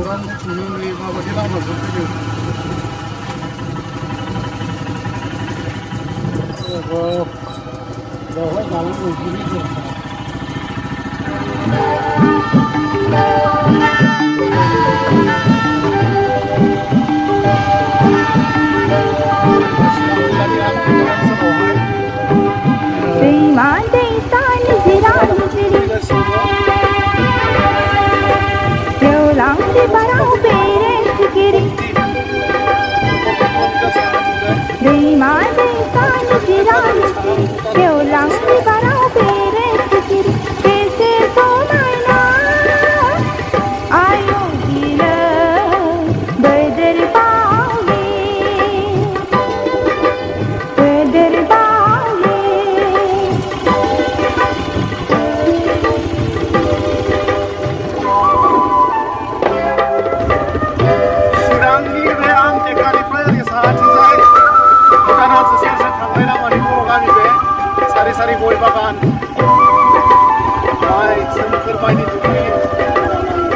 गोबां नुनो नुयो माबायदि लामाजों फैदों बेवहाय दालां गैयिनि दरखार दैमा दैसा निजिरा निजिरि गेवलां बिबाराव बेरे सिखिरि दैमा दैसा निजिरा निजिरि गेवलां बिबाराव बेरे सिखिरि बेसे समायना आयौ गिलो बोदोर बावले बोदोर बावले चिरांनि बे आमटेकानिफ्राय ओरै साहाथिंजाय भुटान हाजो सेर सेर थांनाय लामानि बर' गामि बे सारि सारि गय बागान सोमखोर बायदि दुब्लि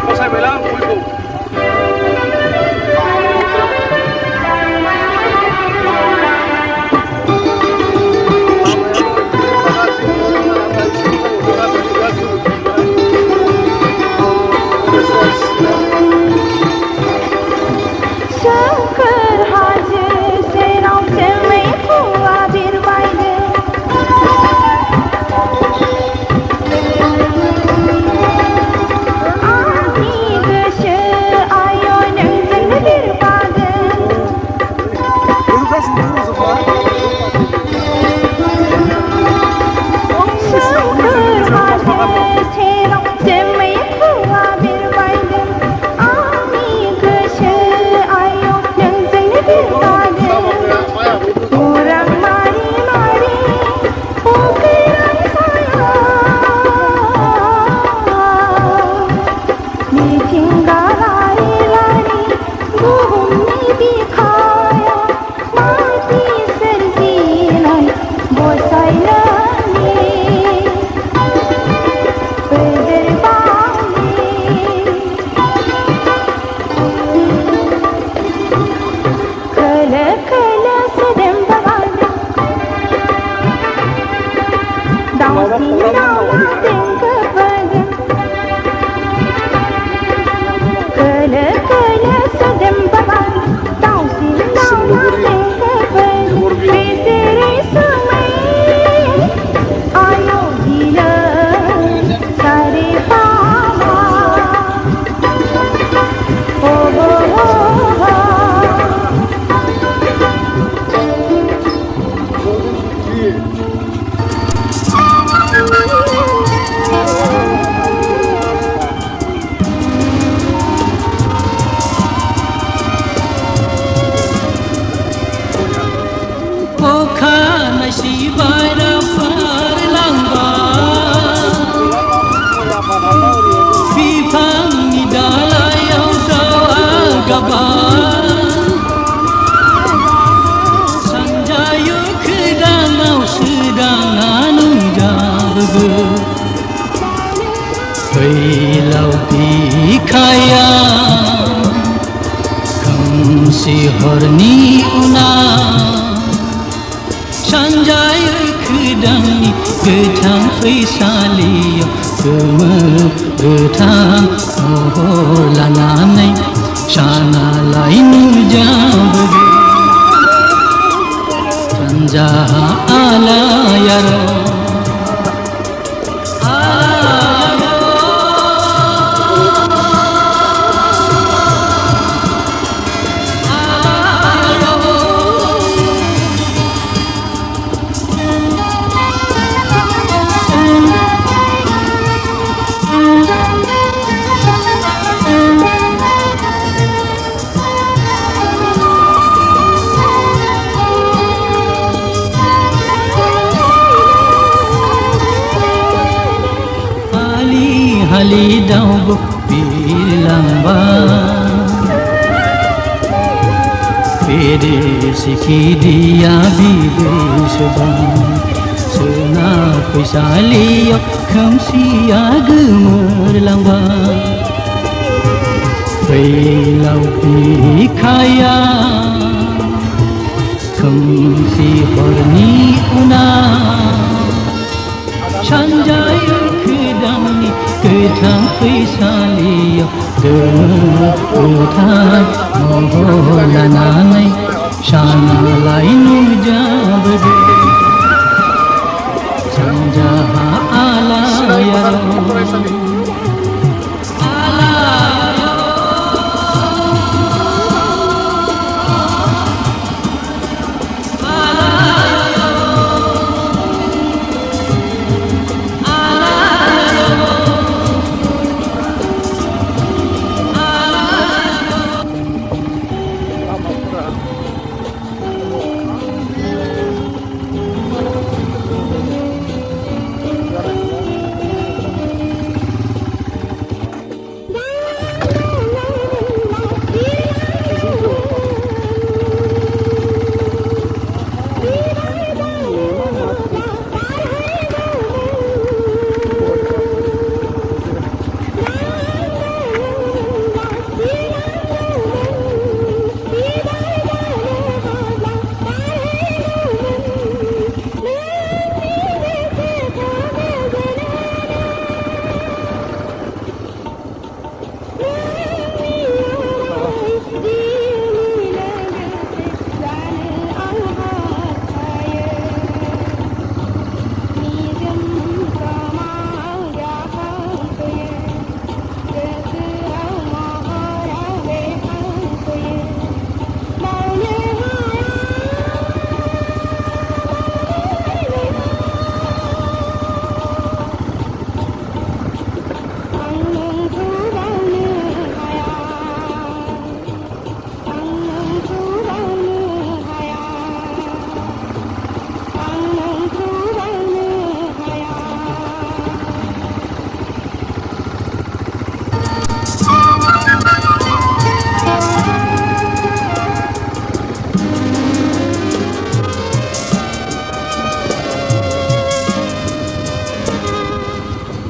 फसायबायला आं गयखौ सोमखोर हाजो सेराव जोमै फुवा बिरबायदों आंनि गोसो आय' नोंजोंनो बिरफादों सोमखोर हाजो सेराव जोमै फुवा बिरबायदों आंनि गोसो आय' नोंजोंनो बिरफादों अरां मारि मारि अख्रां सायाव मिथिंगा लारि लारि बुहुमनि बिखायाव मानसि सोरजिनाय बसायनानै बोदोर बावले खोलो खोलो सोदोम बागादों दाउसिन दाउला देंखो बोदों खोलो खोलो सोदोम बागादों दाउसिन दाउला देंखो बोदों बेसे रैसुमै आयौ गिलो सारे पामा ओ हो हो हो अखानायसि बायरा बारलांबाय बिफांनि दालायाव दाउआ गाबबाय सानजायो खोदाङाव सोदाङा नुजाबोगौ फैलाव बिखाया खोमसि हरनि उनाव सानजायो खोदांनि गोथां फैसालियाव गोमो गोथां महर लानानै सानालाय नुजाबोगौ सानजाहा आलायारन हालि दाउब बिरलांबाय फेरे सिखिरिया बिदै सोबाय सोनाब फैसालियाव खोमसिया गोमोरलांबाय फैलाव बिखाया खोमसि हरनि उनाव सानजायो खोदांनि गोथां फैसालियाव गोमो गोथां महर लानानै सानालाय नुजाबोदों सानजाहा आलायारन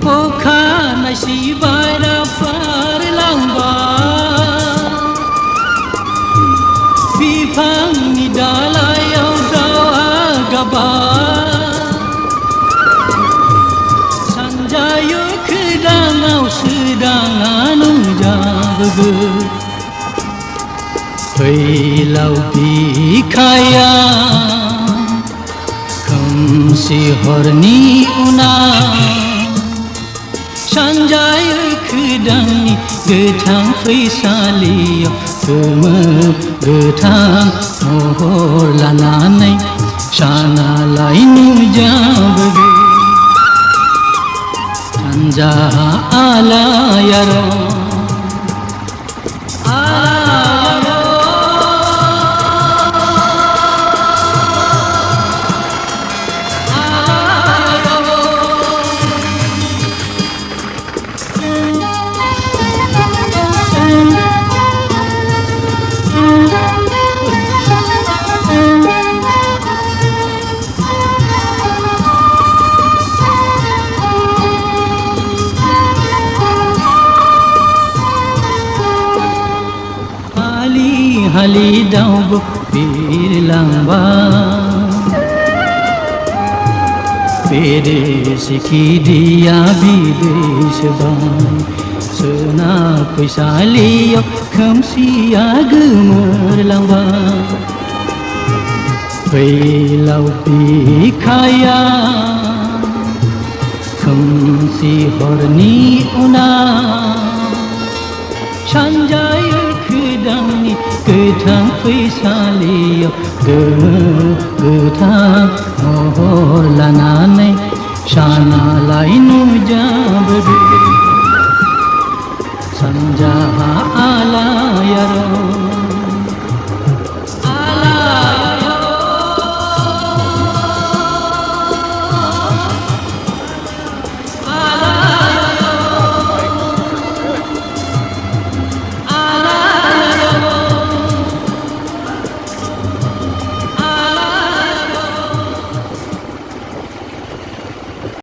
अखानाय सिबायना बारलांबाय बिफांनि दालायाव दाउआ गाबबाय सानजायो खोदाङाव सोदाङा नुजाबोगोन फैलाव बिखाया खोमसि हरनि उनाव सानजायो खोदांनि गोथां फैसालियाव गोमो गोथां महर लानानै सानालाय नुजाबोगोन सानजाहा आलायारन हालि दाउबो बिरलांबाय बेरे सिखिरिया बिदै सोबाय सोनाब फैसालियाव खोमसिया गोमोरलांबाय फैलाव बिखाया खोमसि हरनि उनाव सानजायो खोदांनि गोथां फैसालियाव गोमो गोथां महर लानानै सानालाय नुजाबोदों